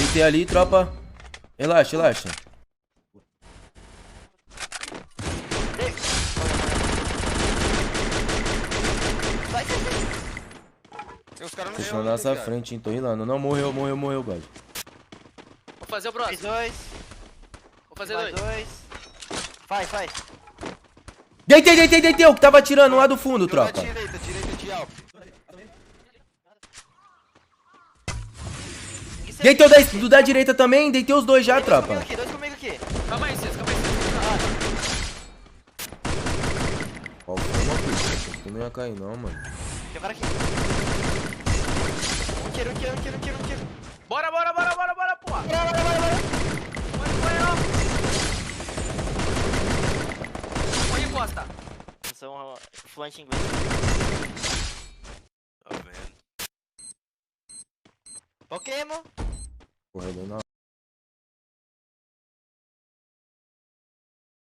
Deitei ali, tropa. Relaxa, relaxa. Tem uns caras no Tô chão. na nossa cara. frente, hein? Tô rilando. Não, morreu, God. Vou fazer o Mais próximo. dois. Vou fazer Mais dois. dois. Faz. Deitei, o que tava atirando lá do fundo, Deu na tropa. direita de Alp. Deitei o do da direita também, deitei os dois já, tropa. Dois comigo aqui. Calma aí, Cis, calma aí. Ó, calma aqui, tu não ia cair não, mano. Quebra aqui. Um tiro. Bora, pô. Bora. Põe encosta. São flanche inglês. Tá vendo? Pokémon. Corredor na